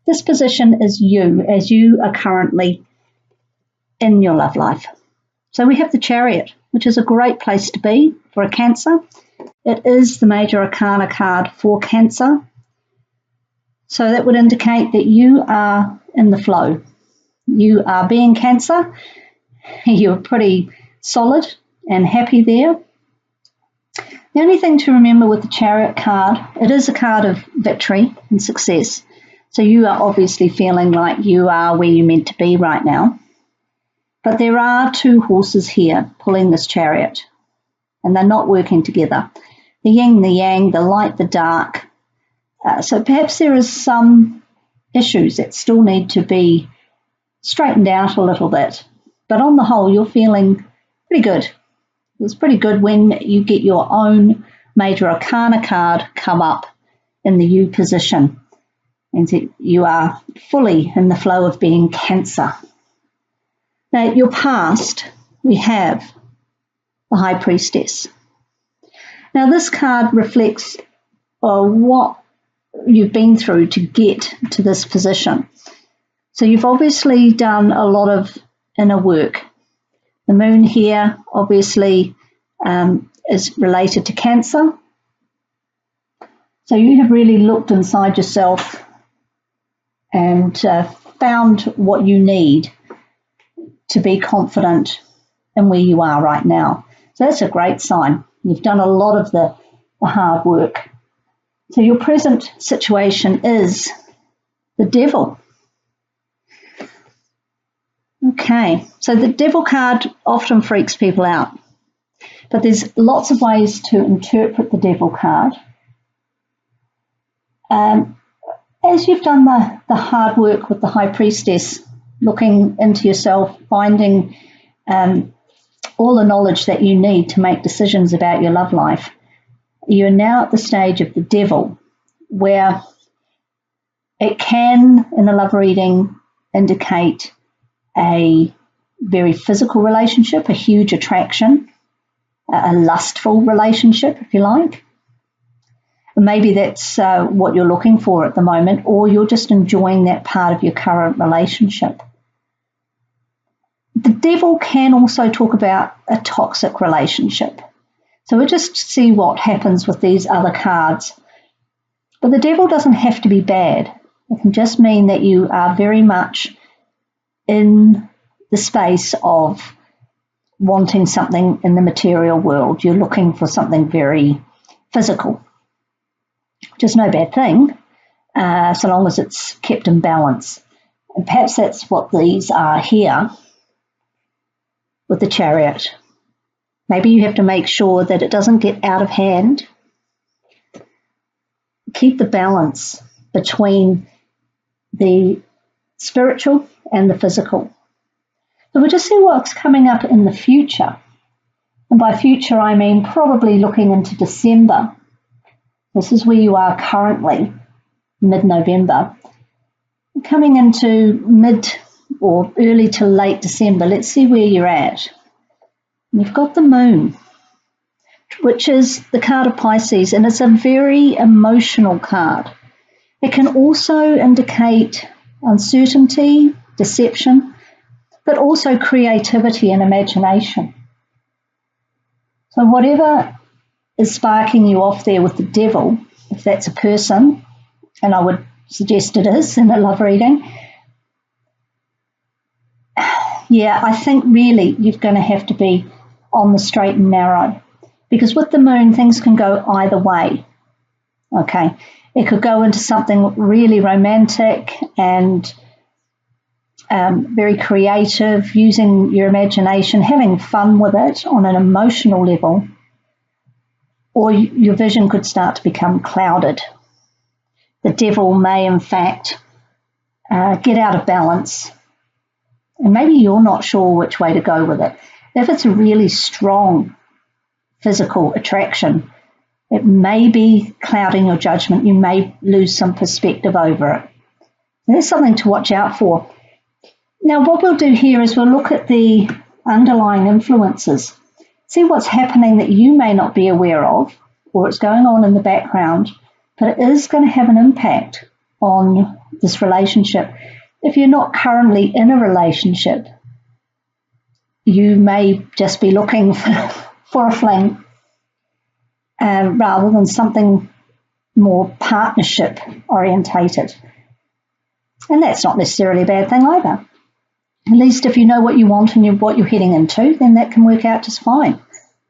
This position is you as you are currently in your love life. So we have the Chariot, which is a great place to be for a Cancer. It is the major arcana card for Cancer. So that would indicate that you are in the flow. You are being Cancer. You're pretty solid and happy there. The only thing to remember with the Chariot card, it is a card of victory and success. So you are obviously feeling like you are where you're meant to be right now. But there are two horses here pulling this chariot, and they're not working together. The yin, the yang, the light, the dark. So perhaps there is some issues that still need to be straightened out a little bit. But on the whole, you're feeling pretty good. It's pretty good when you get your own major arcana card come up in the you position. And you are fully in the flow of being Cancer. Now, your past, we have the High Priestess. Now, this card reflects what you've been through to get to this position. So you've obviously done a lot of inner work. The moon here obviously is related to Cancer. So you have really looked inside yourself and found what you need to be confident in where you are right now. So that's a great sign. You've done a lot of the hard work. So your present situation is the Devil. Okay, so the Devil card often freaks people out, but there's lots of ways to interpret the Devil card. As you've done the hard work with the High Priestess, looking into yourself, finding all the knowledge that you need to make decisions about your love life, you're now at the stage of the Devil, where it can, in a love reading, indicate a very physical relationship, a huge attraction, a lustful relationship, if you like. Maybe that's what you're looking for at the moment, or you're just enjoying that part of your current relationship. The Devil can also talk about a toxic relationship. So we'll just see what happens with these other cards. But the Devil doesn't have to be bad. It can just mean that you are very much in the space of wanting something in the material world. You're looking for something very physical. Which is no bad thing, so long as it's kept in balance. And perhaps that's what these are here with the Chariot. Maybe you have to make sure that it doesn't get out of hand. Keep the balance between the spiritual and the physical. So we'll just see what's coming up in the future. And by future, I mean probably looking into December. This is where you are currently, mid-November. Coming into mid or early to late December, let's see where you're at. You've got the moon, which is the card of Pisces, and it's a very emotional card. It can also indicate uncertainty, deception, but also creativity and imagination. So whatever is sparking you off there with the Devil, if that's a person, and I would suggest it is in a love reading, yeah, I think really you're going to have to be on the straight and narrow, because with the moon things can go either way. Okay, it could go into something really romantic and very creative, using your imagination, having fun with it on an emotional level, or your vision could start to become clouded. The Devil may in fact get out of balance, and maybe you're not sure which way to go with it. If it's a really strong physical attraction, it may be clouding your judgment. You may lose some perspective over it. There's something to watch out for. Now, what we'll do here is we'll look at the underlying influences, see what's happening that you may not be aware of, or it's going on in the background, but it is going to have an impact on this relationship. If you're not currently in a relationship, you may just be looking for a fling rather than something more partnership orientated. And that's not necessarily a bad thing either. At least if you know what you want and what you're heading into, then that can work out just fine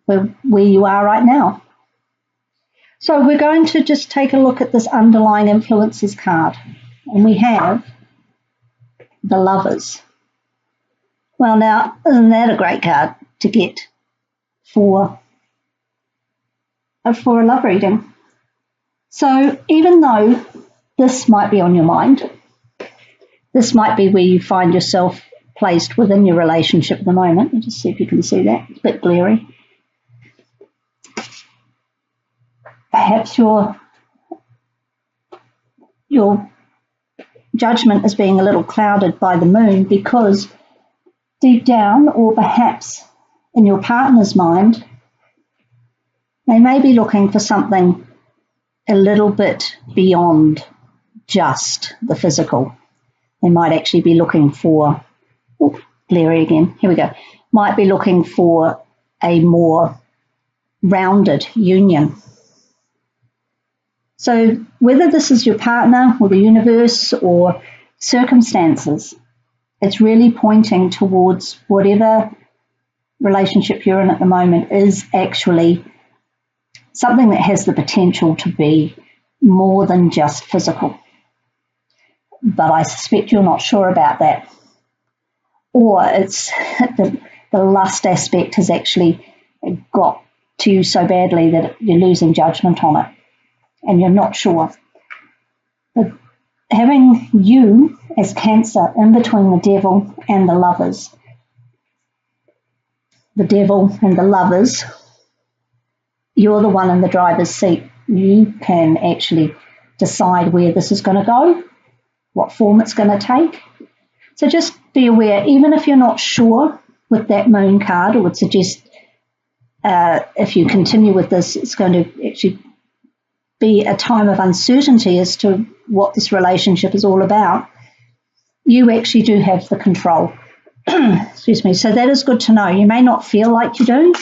where you are right now. So we're going to just take a look at this underlying influences card. And we have the Lovers. Well, now, isn't that a great card to get for a love reading? So even though this might be on your mind, this might be where you find yourself placed within your relationship at the moment. Let me just see if you can see that. It's a bit glary. Perhaps your judgment is being a little clouded by the moon because deep down, or perhaps in your partner's mind, they may be looking for something a little bit beyond just the physical. They might actually be looking for, glary again, here we go, might be looking for a more rounded union. So whether this is your partner or the universe or circumstances, it's really pointing towards whatever relationship you're in at the moment is actually something that has the potential to be more than just physical. But I suspect you're not sure about that. Or it's the lust aspect has actually got to you so badly that you're losing judgment on it and you're not sure. But having you as Cancer in between the Devil and the Lovers, the Devil and the Lovers, you're the one in the driver's seat. You can actually decide where this is going to go, what form it's going to take. So just be aware, even if you're not sure with that moon card, I would suggest if you continue with this, it's going to actually be a time of uncertainty as to what this relationship is all about. You actually do have the control. Excuse me. So that is good to know. You may not feel like you do,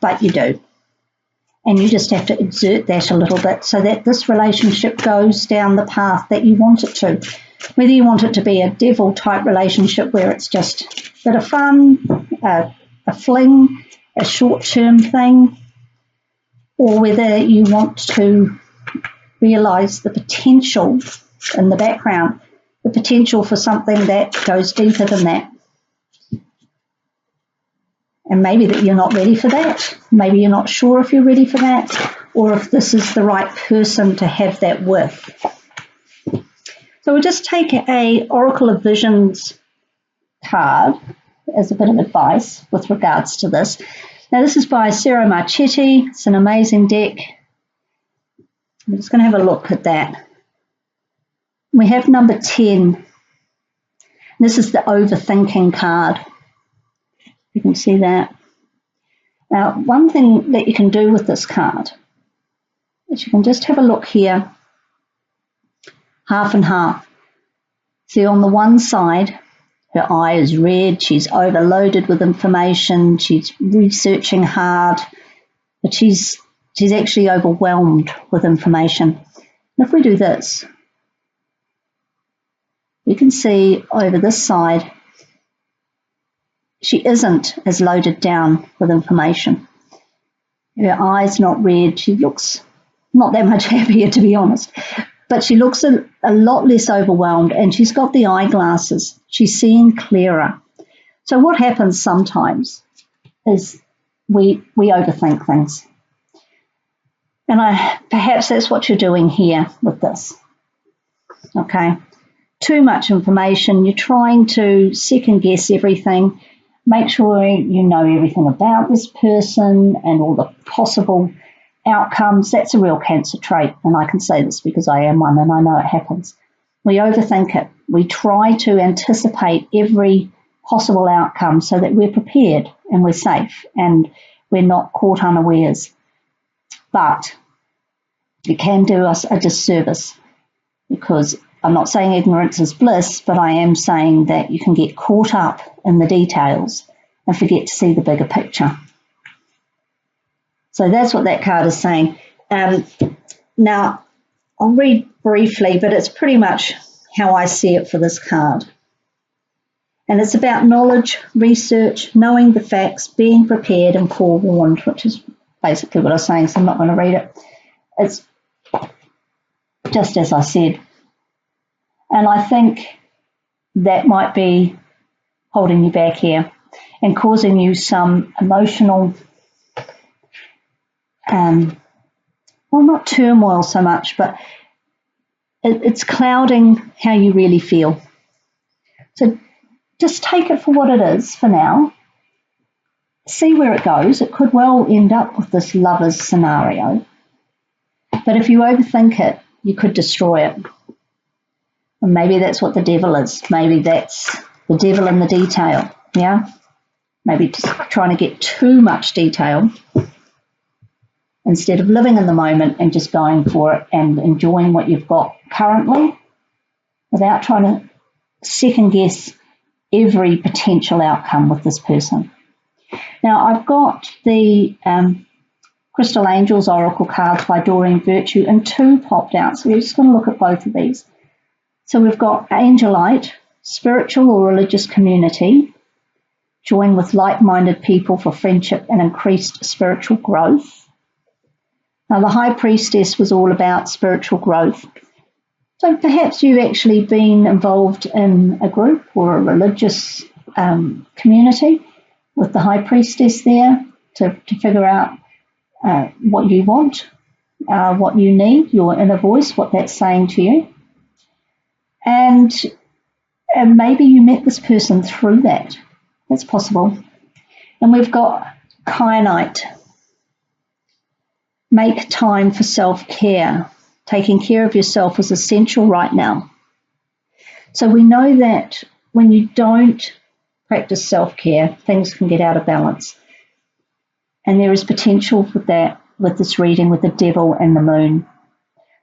but you do. And you just have to exert that a little bit so that this relationship goes down the path that you want it to. Whether you want it to be a devil type relationship where it's just a bit of fun, a fling, a short-term thing, or whether you want to realise the potential in the background, the potential for something that goes deeper than that. And maybe that you're not ready for that. Maybe you're not sure if you're ready for that or if this is the right person to have that with. So we'll just take a Oracle of Visions card as a bit of advice with regards to this. Now this is by Cero Marchetti. It's an amazing deck. I'm just going to have a look at that. We have number 10. This is the overthinking card. You can see that. Now, one thing that you can do with this card is you can just have a look here, half and half. See, on the one side, her eye is red, she's overloaded with information, she's researching hard, but she's actually overwhelmed with information. And if we do this, you can see over this side, she isn't as loaded down with information. Her eye's not red. She looks not that much happier, to be honest. But she looks a lot less overwhelmed, and she's got the eyeglasses. She's seeing clearer. So what happens sometimes is we overthink things. And perhaps that's what you're doing here with this. Okay? Too much information. You're trying to second guess everything. Make sure you know everything about this person and all the possible outcomes. That's a real Cancer trait, and I can say this because I am one and I know it happens. We overthink it. We try to anticipate every possible outcome so that we're prepared and we're safe and we're not caught unawares. But it can do us a disservice because I'm not saying ignorance is bliss, but I am saying that you can get caught up in the details and forget to see the bigger picture. So that's what that card is saying. Now, I'll read briefly, but it's pretty much how I see it for this card. And it's about knowledge, research, knowing the facts, being prepared and forewarned, which is basically what I was saying, so I'm not going to read it. It's just as I said. And I think that might be holding you back here and causing you some emotional, well, not turmoil so much, but it's clouding how you really feel. So just take it for what it is for now. See where it goes. It could well end up with this lovers scenario. But if you overthink it, you could destroy it. And maybe that's what the devil is. Maybe that's the devil in the detail. Yeah? Maybe just trying to get too much detail instead of living in the moment and just going for it and enjoying what you've got currently without trying to second guess every potential outcome with this person. Now, I've got the Crystal Angels Oracle cards by Doreen Virtue, and two popped out. So we're just going to look at both of these. So we've got Angelite, spiritual or religious community, join with like-minded people for friendship and increased spiritual growth. Now, the High Priestess was all about spiritual growth. So perhaps you've actually been involved in a group or a religious community with the High Priestess there to figure out what you want, what you need, your inner voice, what that's saying to you. And maybe you met this person through that. That's possible. And we've got Kyanite. Make time for self-care. Taking care of yourself is essential right now. So we know that when you don't practice self-care, things can get out of balance. And there is potential for that with this reading with the devil and the moon.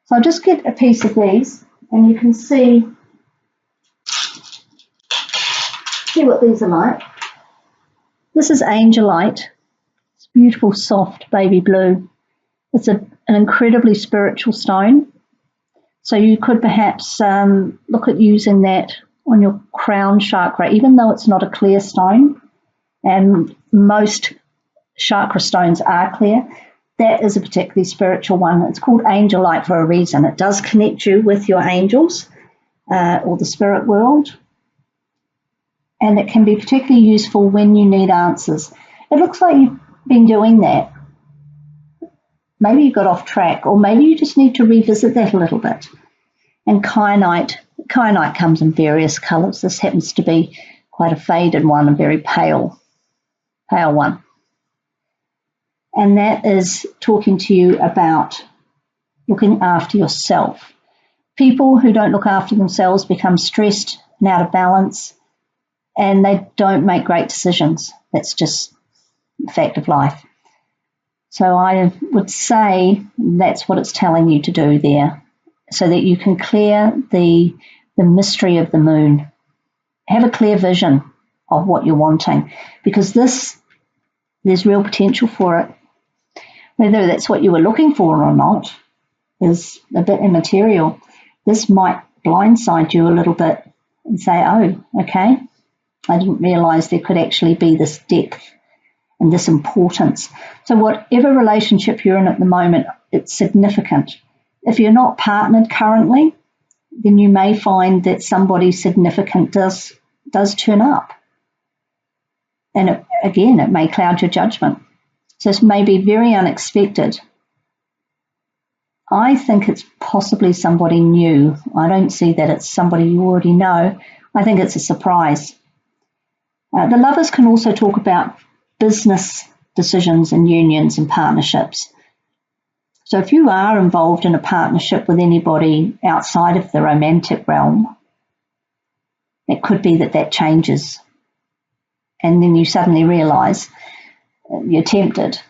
So I'll just get a piece of these and you can see what these are like. This is Angelite. It's beautiful, soft baby blue. It's an incredibly spiritual stone. So you could perhaps look at using that on your crown chakra, even though it's not a clear stone, and most chakra stones are clear. That is a particularly spiritual one. It's called Angelite for a reason. It does connect you with your angels or the spirit world. And it can be particularly useful when you need answers. It looks like you've been doing that. Maybe you got off track, or maybe you just need to revisit that a little bit. And kyanite comes in various colours. This happens to be quite a faded one, a very pale one. And that is talking to you about looking after yourself. People who don't look after themselves become stressed and out of balance, and they don't make great decisions. That's just a fact of life. So I would say that's what it's telling you to do there, so that you can clear the mystery of the moon. Have a clear vision of what you're wanting, because there's real potential for it. Whether that's what you were looking for or not is a bit immaterial. This might blindside you a little bit and say, oh, okay, I didn't realise there could actually be this depth and this importance. So whatever relationship you're in at the moment, it's significant. If you're not partnered currently, then you may find that somebody significant does turn up. And it may cloud your judgment. So this may be very unexpected. I think it's possibly somebody new. I don't see that it's somebody you already know. I think it's a surprise. The lovers can also talk about business decisions and unions and partnerships. So if you are involved in a partnership with anybody outside of the romantic realm, it could be that changes. And then you suddenly realise you're tempted,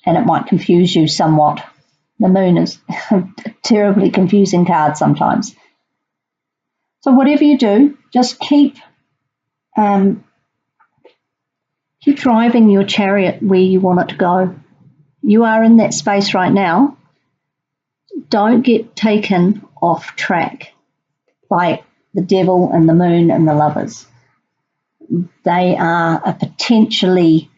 and it might confuse you somewhat The Moon is a terribly confusing card sometimes. So whatever you do, just keep driving your chariot where you want it to go. You are in that space right now. Don't get taken off track by the Devil and the Moon and the Lovers. They are a potentially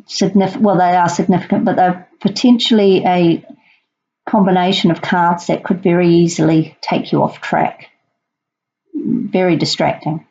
significant, well, they are significant, but they're potentially a combination of cards that could very easily take you off track. Very distracting.